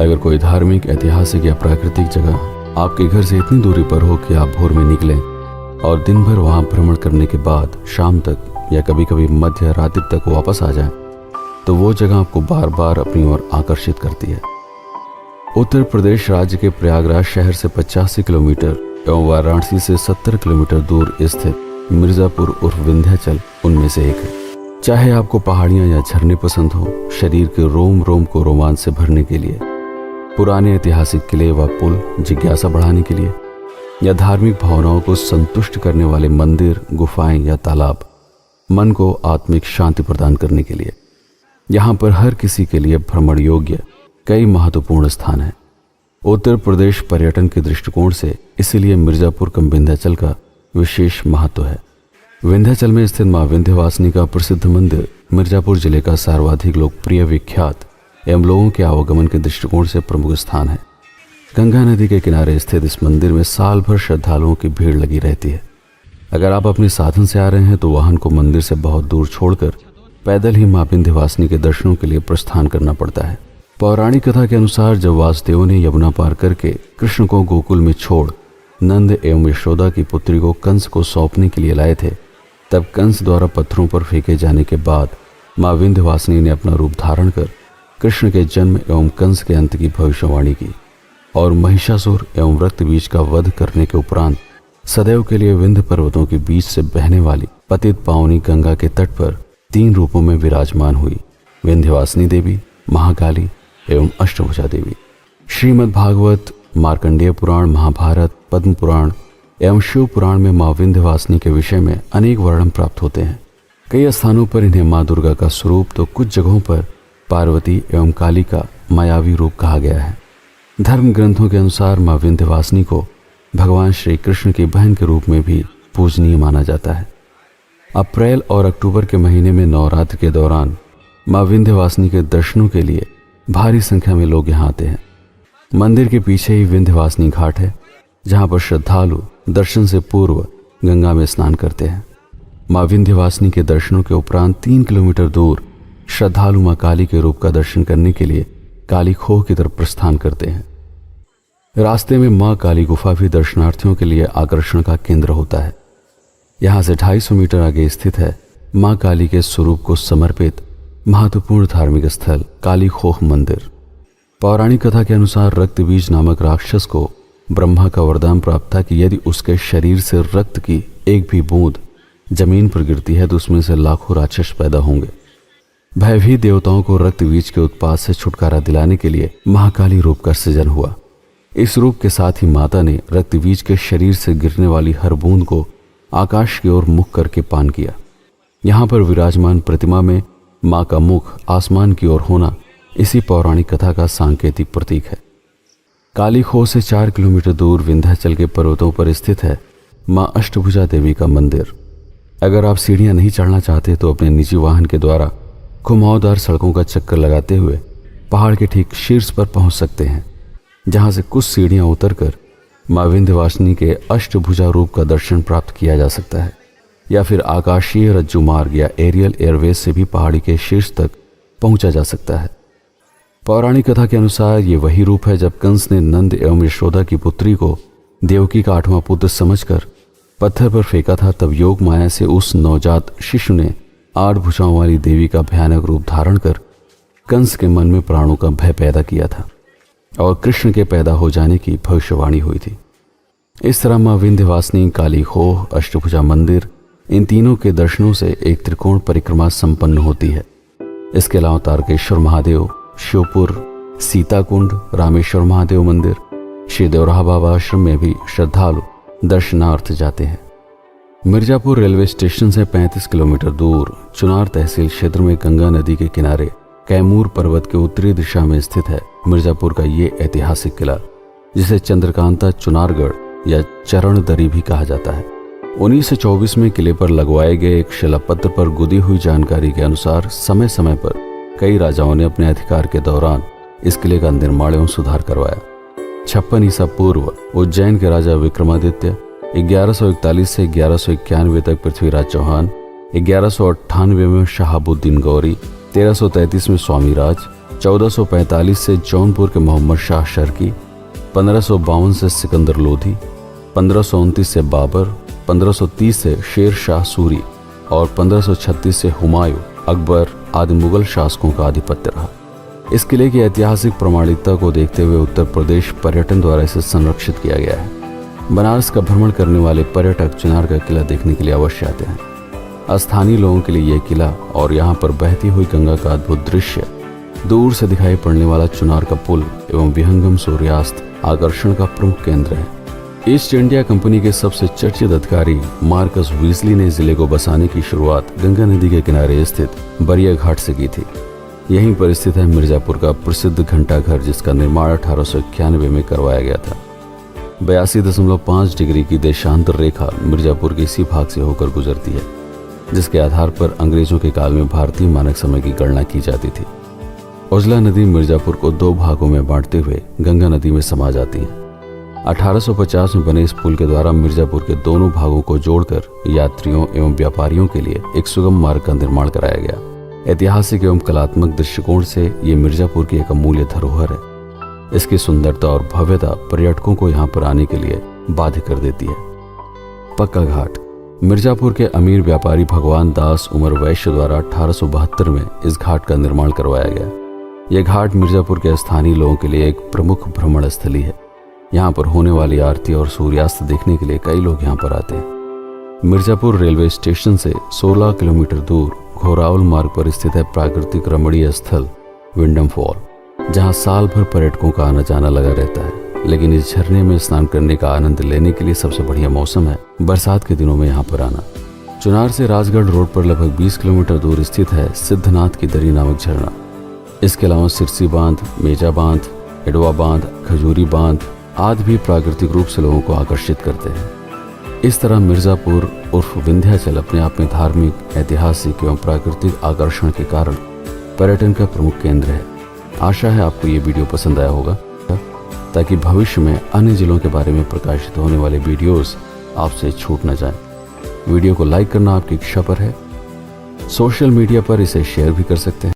अगर कोई धार्मिक, ऐतिहासिक या प्राकृतिक जगह आपके घर से इतनी दूरी पर हो कि आप भोर में निकलें और दिन भर वहां भ्रमण करने के बाद शाम तक या कभी कभी मध्य रात्रि तक वापस आ जाएं, तो वो जगह आपको बार बार अपनी ओर आकर्षित करती है। उत्तर प्रदेश राज्य के प्रयागराज शहर से 85 किलोमीटर एवं वाराणसी से 70 किलोमीटर दूर स्थित मिर्जापुर उर्फ विंध्याचल उनमें से एक है। चाहे आपको पहाड़ियां या झरने पसंद हो, शरीर के रोम रोम को रोमांच से भरने के लिए, पुराने ऐतिहासिक किले व पुल जिज्ञासा बढ़ाने के लिए, या धार्मिक भावनाओं को संतुष्ट करने वाले मंदिर, गुफाएं या तालाब, मन को आत्मिक शांति प्रदान करने के लिए, यहाँ पर हर किसी के लिए भ्रमण योग्य कई महत्वपूर्ण स्थान हैं। उत्तर प्रदेश पर्यटन के दृष्टिकोण से इसीलिए मिर्जापुर कम विंध्याचल का विशेष महत्व है। विंध्याचल में स्थित मां विंध्यवासिनी का प्रसिद्ध मंदिर मिर्जापुर जिले का सर्वाधिक लोकप्रिय, विख्यात एवं लोगों के आवागमन के दृष्टिकोण से प्रमुख स्थान है। गंगा नदी के किनारे स्थित इस मंदिर में साल भर श्रद्धालुओं की भीड़ लगी रहती है। अगर आप अपने साधन से आ रहे हैं तो वाहन को मंदिर से बहुत दूर छोड़कर पैदल ही मां विंध्यवासिनी के दर्शनों के लिए प्रस्थान करना पड़ता है। पौराणिक कथा के अनुसार जब वासुदेव ने यमुना पार करके कृष्ण को गोकुल में छोड़ नंद एवं यशोदा की पुत्री को कंस को सौंपने के लिए लाए थे, तब कंस द्वारा पत्थरों पर फेंके जाने के बाद मां विंध्यवासिनी ने अपना रूप धारण कर कृष्ण के जन्म एवं कंस के अंत की भविष्यवाणी की और महिषासुर एवं रक्तबीज का वध करने के उपरांत सदैव के लिए विंध्य पर्वतों के बीच से बहने वाली पतित पावनी गंगा के तट पर 3 रूपों में विराजमान हुई: विंध्यवासिनी देवी, महाकाली एवं अष्टभुजा देवी। श्रीमद् भागवत, मार्कंडेय पुराण, महाभारत, पद्म पुराण एवं शिव पुराण में मां विंध्यवासिनी के विषय में अनेक वर्णन प्राप्त होते हैं। कई स्थानों पर इन्हें मां दुर्गा का स्वरूप तो कुछ जगहों पर पार्वती एवं काली का मायावी रूप कहा गया है। धर्म ग्रंथों के अनुसार मां विंध्यवासिनी को भगवान श्री कृष्ण की बहन के रूप में भी पूजनीय माना जाता है। अप्रैल और अक्टूबर के महीने में नवरात्र के दौरान मां विंध्यवासिनी के दर्शनों के लिए भारी संख्या में लोग यहाँ आते हैं। मंदिर के पीछे ही विंध्यवासिनी घाट है, जहाँ पर श्रद्धालु दर्शन से पूर्व गंगा में स्नान करते हैं। मां विंध्यवासिनी के दर्शनों के उपरांत 3 किलोमीटर दूर श्रद्धालु मां काली के रूप का दर्शन करने के लिए काली खोह की तरफ प्रस्थान करते हैं। रास्ते में मां काली गुफा भी दर्शनार्थियों के लिए आकर्षण का केंद्र होता है। यहाँ से 250 मीटर आगे स्थित है मां काली के स्वरूप को समर्पित महत्वपूर्ण धार्मिक स्थल काली खोह मंदिर। पौराणिक कथा के अनुसार रक्तबीज नामक राक्षस को ब्रह्मा का वरदान प्राप्त था कि यदि उसके शरीर से रक्त की एक भी बूंद जमीन पर गिरती है तो उसमें से लाखों राक्षस पैदा होंगे। भयभीत देवताओं को रक्तबीज के उत्पात से छुटकारा दिलाने के लिए महाकाली रूप का सृजन हुआ। इस रूप के साथ ही माता ने रक्तबीज के शरीर से गिरने वाली हर बूंद को आकाश की ओर मुख करके पान किया। यहाँ पर विराजमान प्रतिमा में मां का मुख आसमान की ओर होना इसी पौराणिक कथा का सांकेतिक प्रतीक है। काली खोह से 4 किलोमीटर दूर विंध्याचल के पर्वतों पर स्थित है मां अष्टभुजा देवी का मंदिर। अगर आप सीढ़ियां नहीं चढ़ना चाहते तो अपने निजी वाहन के द्वारा घुमावदार सड़कों का चक्कर लगाते हुए पहाड़ के ठीक शीर्ष पर पहुंच सकते हैं, जहां से कुछ सीढ़ियां उतरकर मां विंध्यवासिनी के अष्टभुजा रूप का दर्शन प्राप्त किया जा सकता है, या फिर आकाशीय रज्जु मार्ग या एरियल एयरवेज से भी पहाड़ी के शीर्ष तक पहुंचा जा सकता है। पौराणिक कथा के अनुसार ये वही रूप है जब कंस ने नंद एवं यशोदा की पुत्री को देवकी का 8वां पुत्र समझकर पत्थर पर फेंका था। तब योग माया से उस नवजात शिशु ने 8 भुजाओं वाली देवी का भयानक रूप धारण कर कंस के मन में प्राणों का भय पैदा किया था और कृष्ण के पैदा हो जाने की भविष्यवाणी हुई थी। इस तरह मां विंध्यवासिनी, काली खोह, अष्टभुजा मंदिर, इन तीनों के दर्शनों से एक त्रिकोण परिक्रमा संपन्न होती है। इसके अलावा तारकेश्वर महादेव, शिवपुर, सीताकुंड, रामेश्वर महादेव मंदिर, श्री देवराहा बाबा आश्रम में भी श्रद्धालु दर्शनार्थ जाते हैं। मिर्जापुर रेलवे स्टेशन से 35 किलोमीटर दूर चुनार तहसील क्षेत्र में गंगा नदी के किनारे कैमूर पर्वत के उत्तरी दिशा में स्थित है मिर्जापुर का ये ऐतिहासिक किला, जिसे चंद्रकांता चुनारगढ़ या चरण दरी भी कहा जाता है। 1924 में किले पर लगवाए गए एक शिलापत्र पर गुदी हुई जानकारी के अनुसार समय समय पर कई राजाओं ने अपने अधिकार के दौरान इस किले का निर्माण एवं सुधार करवाया। 56 ईसा पूर्व उज्जैन के राजा विक्रमादित्य, 1141 से 1191 तक पृथ्वीराज चौहान, 1198 में शहाबुद्दीन गौरी, 1333 में स्वामीराज, 1445 से जौनपुर के मोहम्मद शाह शर्की, 1552 से सिकंदर लोधी, 1529 से बाबर, 1530 से शेर शाह सूरी और 1536 से हुमायूं अकबर आदि मुगल शासकों का आधिपत्य रहा। इस किले की ऐतिहासिक प्रमाणिकता को देखते हुए उत्तर प्रदेश पर्यटन द्वारा इसे संरक्षित किया गया है। बनारस का भ्रमण करने वाले पर्यटक चिनार का किला देखने के लिए अवश्य आते हैं। स्थानीय लोगों के लिए यह किला और यहाँ पर बहती हुई गंगा का अद्भुत दृश्य, दूर से दिखाई पड़ने वाला चिनार का पुल एवं विहंगम सूर्यास्त आकर्षण का प्रमुख केंद्र है। ईस्ट इंडिया कंपनी के सबसे चर्चित अधिकारी मार्कस वीजली ने जिले को बसाने की शुरुआत गंगा नदी के किनारे स्थित बरिया घाट से की थी। यहीं पर स्थित है मिर्जापुर का प्रसिद्ध घंटा घर, जिसका निर्माण 1891 में करवाया गया था। 82.5 डिग्री की देशांतर रेखा मिर्जापुर के इसी भाग से होकर गुजरती है, जिसके आधार पर अंग्रेजों के काल में भारतीय मानक समय की गणना की जाती थी। उजला नदी मिर्जापुर को 2 भागों में बांटते हुए गंगा नदी में समा जाती है। 1850 में बने इस पुल के द्वारा मिर्जापुर के दोनों भागों को जोड़कर यात्रियों एवं व्यापारियों के लिए एक सुगम मार्ग का निर्माण कराया गया। ऐतिहासिक एवं कलात्मक दृष्टिकोण से ये मिर्जापुर की एक अमूल्य धरोहर है। इसकी सुंदरता और भव्यता पर्यटकों को यहाँ पर आने के लिए बाध्य कर देती है। पक्का घाट मिर्जापुर के अमीर व्यापारी भगवान दास उमर वैश्य द्वारा 1872 में इस घाट का निर्माण करवाया गया। यह घाट मिर्जापुर के स्थानीय लोगों के लिए एक प्रमुख भ्रमण स्थली है। यहाँ पर होने वाली आरती और सूर्यास्त देखने के लिए कई लोग यहाँ पर आते हैं। मिर्जापुर रेलवे स्टेशन से 16 किलोमीटर दूर घोरावल मार्ग पर स्थित है प्राकृतिक रमणीय स्थल विंडम फॉल, जहाँ साल भर पर्यटकों का आना जाना लगा रहता है। लेकिन इस झरने में स्नान करने का आनंद लेने के लिए सबसे बढ़िया मौसम है बरसात के दिनों में यहाँ पर आना। चुनार से राजगढ़ रोड पर लगभग 20 किलोमीटर दूर स्थित है सिद्धनाथ की दरी नामक झरना। इसके अलावा सिरसी बांध, मेजा बांध, एडवा बांध, खजूरी बांध आदि भी प्राकृतिक रूप से लोगों को आकर्षित करते हैं। इस तरह मिर्जापुर उर्फ विंध्याचल अपने आप में धार्मिक, ऐतिहासिक एवं प्राकृतिक आकर्षण के कारण पर्यटन का प्रमुख केंद्र है। आशा है आपको ये वीडियो पसंद आया होगा, ताकि भविष्य में अन्य जिलों के बारे में प्रकाशित होने वाले वीडियोस आपसे छूट न जाएं। वीडियो को लाइक करना आपकी इच्छा पर है। सोशल मीडिया पर इसे शेयर भी कर सकते हैं।